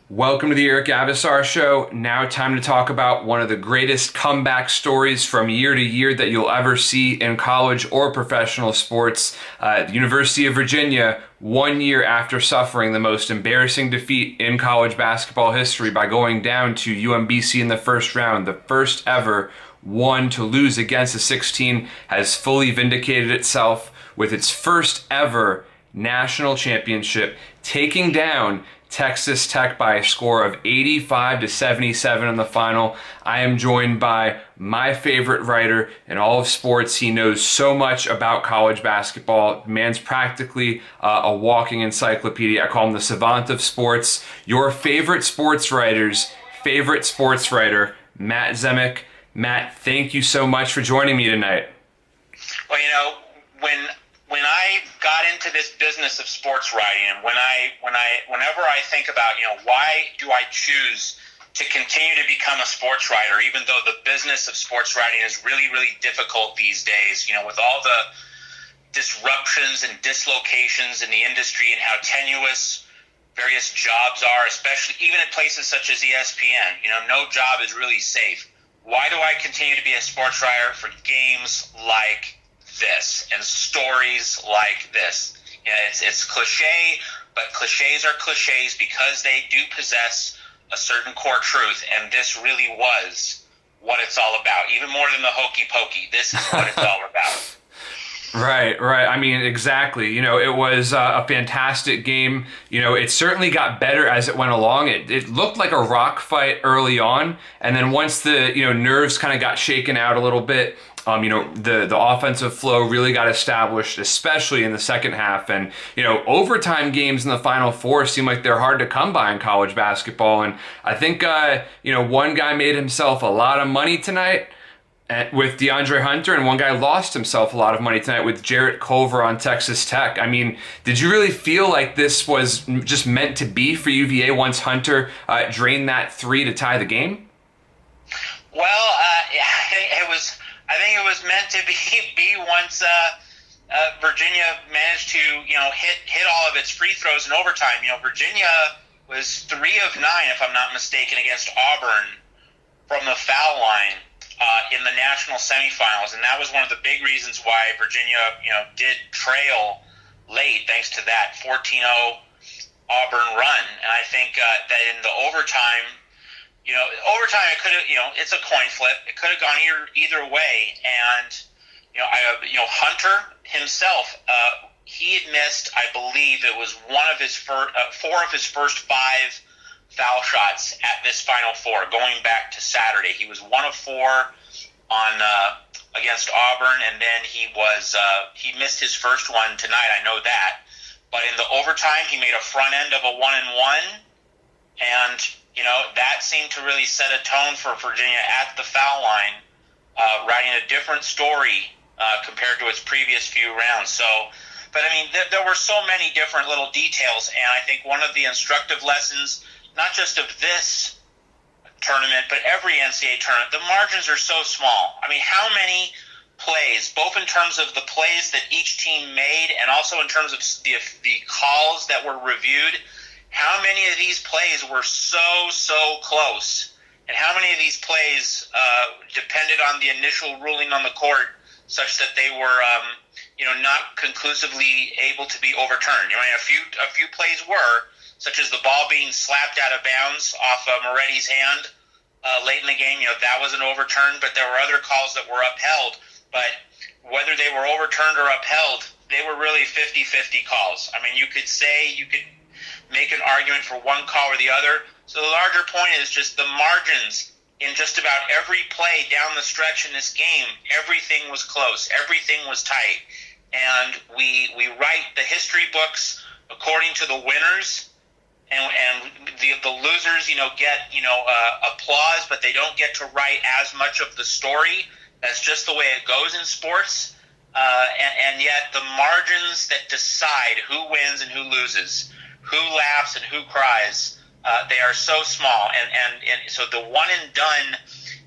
Welcome to the Eric Avisar Show. Now time to talk about one of the greatest comeback stories from year to year that you'll ever see in college or professional sports. The University of Virginia, 1 year after suffering the most embarrassing defeat in college basketball history by going down to UMBC in the first round, the first ever one to lose against a 16, has fully vindicated itself with its first ever national championship, taking down Texas Tech by a score of 85-77 in the final. I am joined by my favorite writer in all of sports. He knows so much about college basketball. The man's practically a walking encyclopedia. I call him the savant of sports. Your favorite sports writer's favorite sports writer, Matt Zemek. Matt, thank you so much for joining me tonight. Well, when I got into this business of sports writing, and whenever I think about, why do I choose to continue to become a sports writer, even though the business of sports writing is really, really difficult these days, with all the disruptions and dislocations in the industry and how tenuous various jobs are, especially even at places such as ESPN, no job is really safe. Why do I continue to be a sports writer? For games like this and stories like this. It's cliche, but cliches are cliches because they do possess a certain core truth, and this really was what it's all about. Even more than the hokey pokey, this is what it's all about. Right. I mean, exactly. It was a fantastic game. It certainly got better as it went along. It looked like a rock fight early on, and then once the nerves kind of got shaken out a little bit, the offensive flow really got established, especially in the second half. And, overtime games in the Final Four seem like they're hard to come by in college basketball. And I think, one guy made himself a lot of money tonight with DeAndre Hunter, and one guy lost himself a lot of money tonight with Jarrett Culver on Texas Tech. I mean, did you really feel like this was just meant to be for UVA once Hunter drained that three to tie the game? Well, I think it was meant to be once Virginia managed to hit all of its free throws in overtime. Virginia was 3 of 9, if I'm not mistaken, against Auburn from the foul line in the national semifinals, and that was one of the big reasons why Virginia did trail late, thanks to that 14-0 Auburn run. And I think that in the overtime. Overtime, it could have, it's a coin flip. It could have gone either way. And, Hunter himself, he had missed, I believe it was 4 of his first 5 foul shots at this Final Four, going back to Saturday. He was 1 of 4 on against Auburn, and then he missed his first one tonight. I know that. But in the overtime, he made a front end of a 1-and-1, and that seemed to really set a tone for Virginia at the foul line, writing a different story compared to its previous few rounds. So, but I mean, there were so many different little details, and I think one of the instructive lessons, not just of this tournament, but every NCAA tournament, the margins are so small. I mean, how many plays, both in terms of the plays that each team made and also in terms of the calls that were reviewed, how many of these plays were so close, and how many of these plays depended on the initial ruling on the court such that they were, not conclusively able to be overturned. A few plays were, such as the ball being slapped out of bounds off Moretti's hand late in the game. That was an overturn, but there were other calls that were upheld. But whether they were overturned or upheld, they were really 50-50 calls. I mean, you could make an argument for one call or the other. So the larger point is just the margins in just about every play down the stretch in this game. Everything was close. Everything was tight. And we write the history books according to the winners, and the losers, get applause, but they don't get to write as much of the story. That's just the way it goes in sports. And yet the margins that decide who wins and who loses, who laughs and who cries, they are so small. And so the one-and-done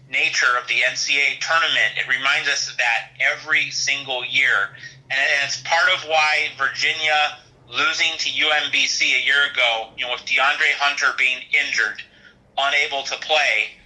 nature of the NCAA tournament, it reminds us of that every single year. And it's part of why Virginia losing to UMBC a year ago, with DeAndre Hunter being injured, unable to play.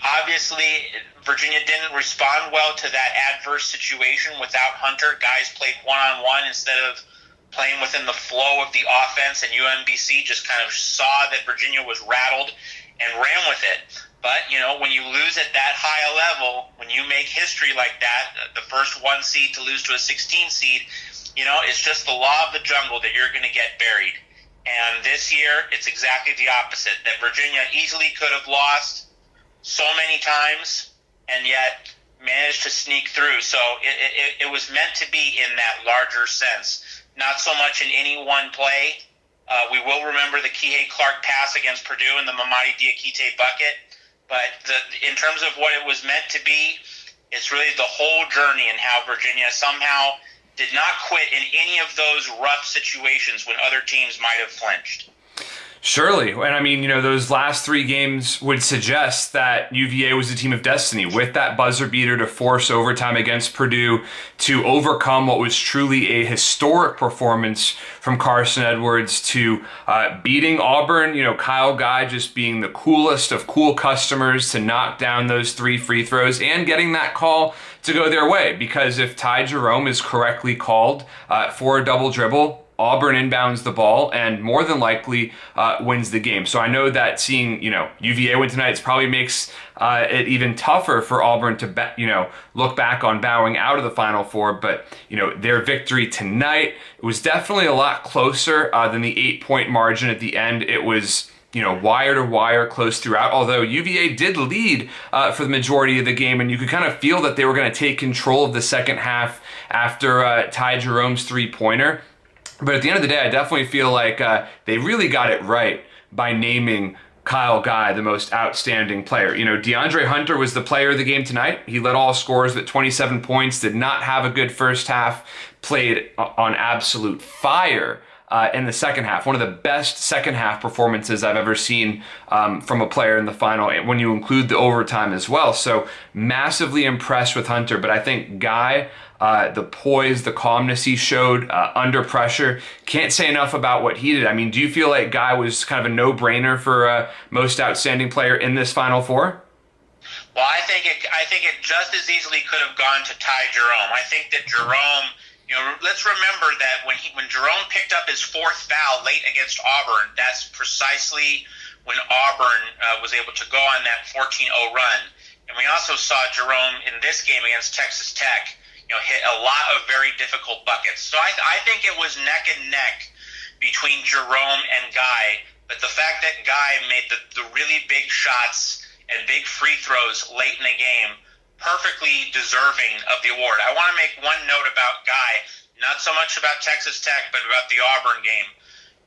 Obviously, Virginia didn't respond well to that adverse situation without Hunter. Guys played one-on-one instead of playing within the flow of the offense, and UMBC just kind of saw that Virginia was rattled and ran with it. But, when you lose at that high a level, when you make history like that, the first 1 seed to lose to a 16 seed, it's just the law of the jungle that you're going to get buried. And this year, it's exactly the opposite, that Virginia easily could have lost so many times and yet managed to sneak through. So it was meant to be in that larger sense, not so much in any one play. We will remember the Kihei Clark pass against Purdue and the Mamadi Diakite bucket, but in terms of what it was meant to be, it's really the whole journey and how Virginia somehow did not quit in any of those rough situations when other teams might have flinched. Surely. And I mean, those last 3 games would suggest that UVA was a team of destiny with that buzzer beater to force overtime against Purdue, to overcome what was truly a historic performance from Carson Edwards, to beating Auburn, Kyle Guy just being the coolest of cool customers to knock down those 3 free throws and getting that call to go their way. Because if Ty Jerome is correctly called for a double dribble, Auburn inbounds the ball and more than likely wins the game. So I know that seeing, UVA win tonight probably makes it even tougher for Auburn to, look back on bowing out of the Final Four. But, their victory tonight, it was definitely a lot closer than the 8-point margin at the end. It was, wire to wire, close throughout, although UVA did lead for the majority of the game, and you could kind of feel that they were going to take control of the second half after Ty Jerome's three-pointer. But at the end of the day, I definitely feel like they really got it right by naming Kyle Guy the most outstanding player. DeAndre Hunter was the player of the game tonight. He led all scorers with 27 points, did not have a good first half, played on absolute fire in the second half. One of the best second half performances I've ever seen from a player in the final, when you include the overtime as well. So massively impressed with Hunter, but I think Guy, the poise, the calmness he showed under pressure, can't say enough about what he did. I mean, do you feel like Guy was kind of a no-brainer for most outstanding player in this Final Four? Well, I think it just as easily could have gone to Ty Jerome. I think that Jerome, let's remember that when Jerome picked up his 4th foul late against Auburn, that's precisely when Auburn was able to go on that 14-0 run. And we also saw Jerome in this game against Texas Tech, hit a lot of very difficult buckets. So I think it was neck and neck between Jerome and Guy, but the fact that Guy made the really big shots and big free throws late in the game, perfectly deserving of the award. I want to make one note about Guy, not so much about Texas Tech, but about the Auburn game.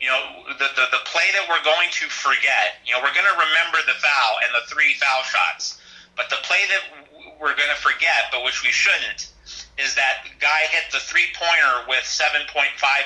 The play that we're going to forget, we're going to remember the foul and the 3 foul shots, but the play that we're going to forget, but which we shouldn't, is that Guy hit the 3-pointer with 7.5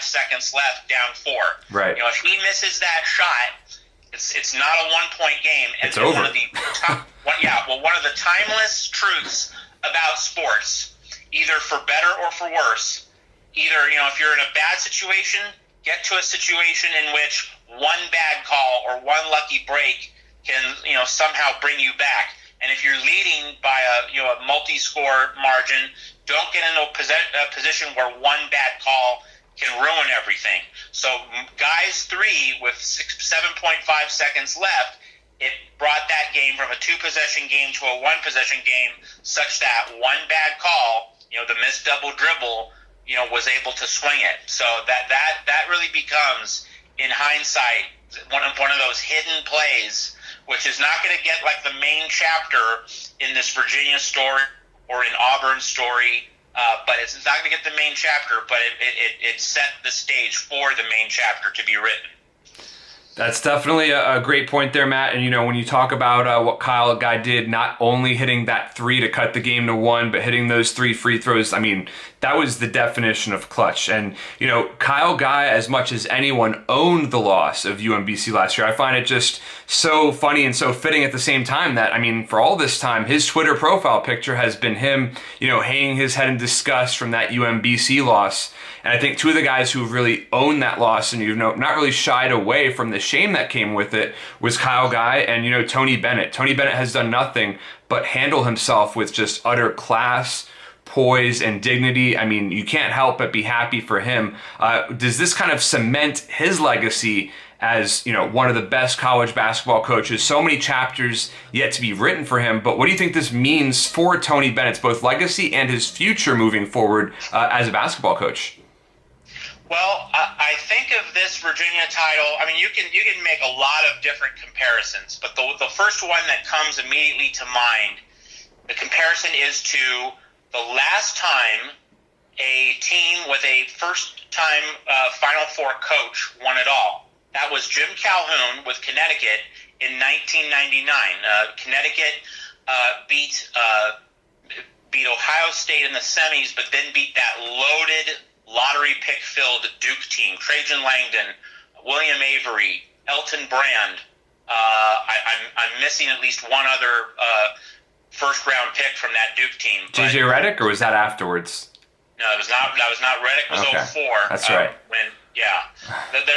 seconds left, down 4. Right. If he misses that shot, it's not a 1-point game. And it's over. One of the timeless truths about sports, either for better or for worse, either, if you're in a bad situation, get to a situation in which one bad call or one lucky break can, somehow bring you back. And if you're leading by a multi-score margin, don't get into a position where one bad call can ruin everything. So Guy's 3 with 7.5 seconds left, it brought that game from a 2-possession game to a 1-possession game, such that one bad call, the missed double dribble, was able to swing it. So that really becomes, in hindsight, one of those hidden plays, which is not going to get like the main chapter in this Virginia story or in Auburn story, but it's not going to get the main chapter, but it set the stage for the main chapter to be written. That's definitely a great point there, Matt. And, when you talk about what Kyle Guy did, not only hitting that 3 to cut the game to 1, but hitting those 3 free throws, I mean, that was the definition of clutch. And, Kyle Guy, as much as anyone, owned the loss of UMBC last year. I find it just so funny and so fitting at the same time that, for all this time, his Twitter profile picture has been him, hanging his head in disgust from that UMBC loss. And I think two of the guys who have really owned that loss and, not really shied away from the shame that came with it was Kyle Guy and, Tony Bennett. Tony Bennett has done nothing but handle himself with just utter class, poise, and dignity. You can't help but be happy for him. Does this kind of cement his legacy as, one of the best college basketball coaches? So many chapters yet to be written for him, but what do you think this means for Tony Bennett's both legacy and his future moving forward as a basketball coach? Well, I think of this Virginia title, you can make a lot of different comparisons, but the first one that comes immediately to mind, the comparison is to the last time a team with a first-time Final Four coach won it all. That was Jim Calhoun with Connecticut in 1999. Connecticut beat Ohio State in the semis, but then beat that loaded lottery pick-filled Duke team. Trajan Langdon, William Avery, Elton Brand. I'm missing at least one other first-round pick from that Duke team. JJ Redick, or was that afterwards? No, that was not Redick. It was okay. 04. That's right.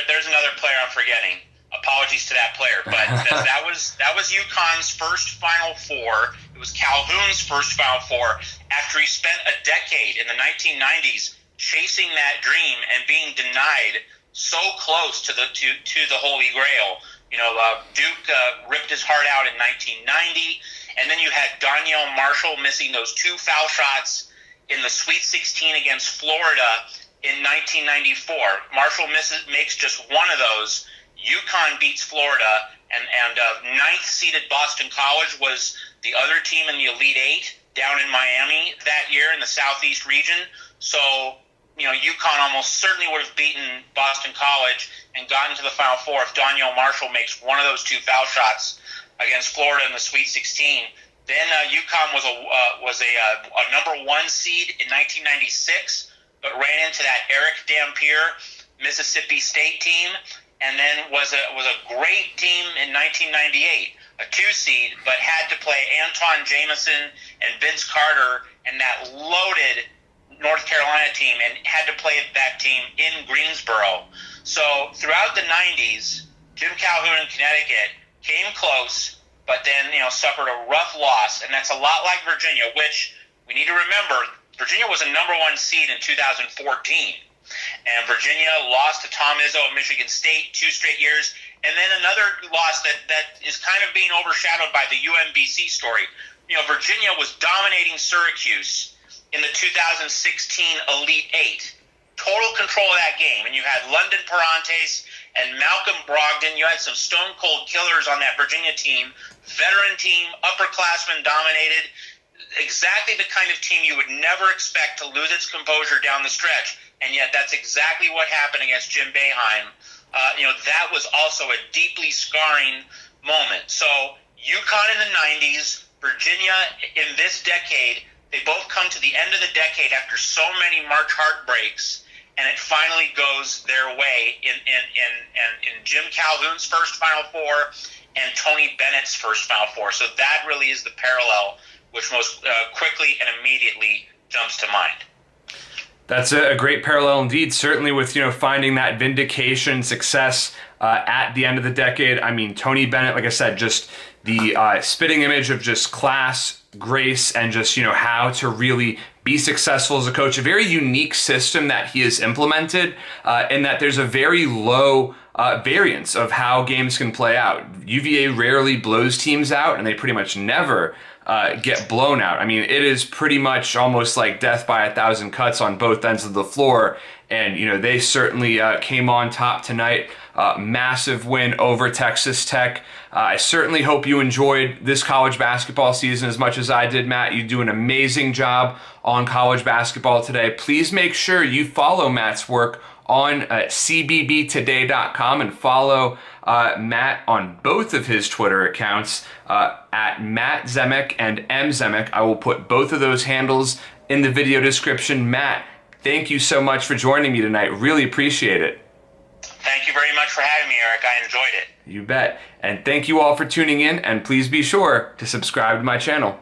There's another player I'm forgetting. Apologies to that player, but that was UConn's first Final Four. It was Calhoun's first Final Four after he spent a decade in the 1990s chasing that dream and being denied so close to the Holy Grail. Duke ripped his heart out in 1990, and then you had Donyell Marshall missing those two foul shots in the Sweet 16 against Florida in 1994. Marshall makes just one of those. UConn beats Florida, and ninth-seeded Boston College was the other team in the Elite Eight down in Miami that year in the Southeast region. So, UConn almost certainly would have beaten Boston College and gotten to the Final Four if Donyell Marshall makes one of those two foul shots against Florida in the Sweet 16. Then UConn was a number one seed in 1996, but ran into that Eric Dampier Mississippi State team, and then was a great team in 1998, a two seed, but had to play Anton Jameson and Vince Carter and that loaded North Carolina team, and had to play that team in Greensboro. So throughout the 90s, Jim Calhoun in Connecticut came close, but then suffered a rough loss, and that's a lot like Virginia, which we need to remember. Virginia was a number one seed in 2014, and Virginia lost to Tom Izzo at Michigan State 2 straight years, and then another loss that is kind of being overshadowed by the UMBC story. Virginia was dominating Syracuse in the 2016 Elite Eight. Total control of that game. And you had London Parantes and Malcolm Brogdon. You had some stone-cold killers on that Virginia team. Veteran team, upperclassmen dominated. Exactly the kind of team you would never expect to lose its composure down the stretch. And yet that's exactly what happened against Jim Boeheim. That was also a deeply scarring moment. So UConn in the 90s, Virginia in this decade, they both come to the end of the decade after so many March heartbreaks, and it finally goes their way in Jim Calhoun's first Final Four and Tony Bennett's first Final Four. So that really is the parallel which most quickly and immediately jumps to mind. That's a great parallel indeed, certainly with, finding that vindication success at the end of the decade. Tony Bennett, like I said, just the spitting image of just class, grace, and just, how to really be successful as a coach. A very unique system that he has implemented, in that there's a very low variance of how games can play out. UVA rarely blows teams out, and they pretty much never get blown out. It is pretty much almost like death by 1,000 cuts on both ends of the floor. And, they certainly came on top tonight. Massive win over Texas Tech. I certainly hope you enjoyed this college basketball season as much as I did, Matt. You do an amazing job on college basketball today. Please make sure you follow Matt's work on cbbtoday.com and follow Matt on both of his Twitter accounts at Matt Zemek and M Zemek. I will put both of those handles in the video description. Matt, Thank you so much for joining me tonight. Really appreciate it. Thank you very much for having me, Eric. I enjoyed it. You bet. And thank you all for tuning in, and please be sure to subscribe to my channel.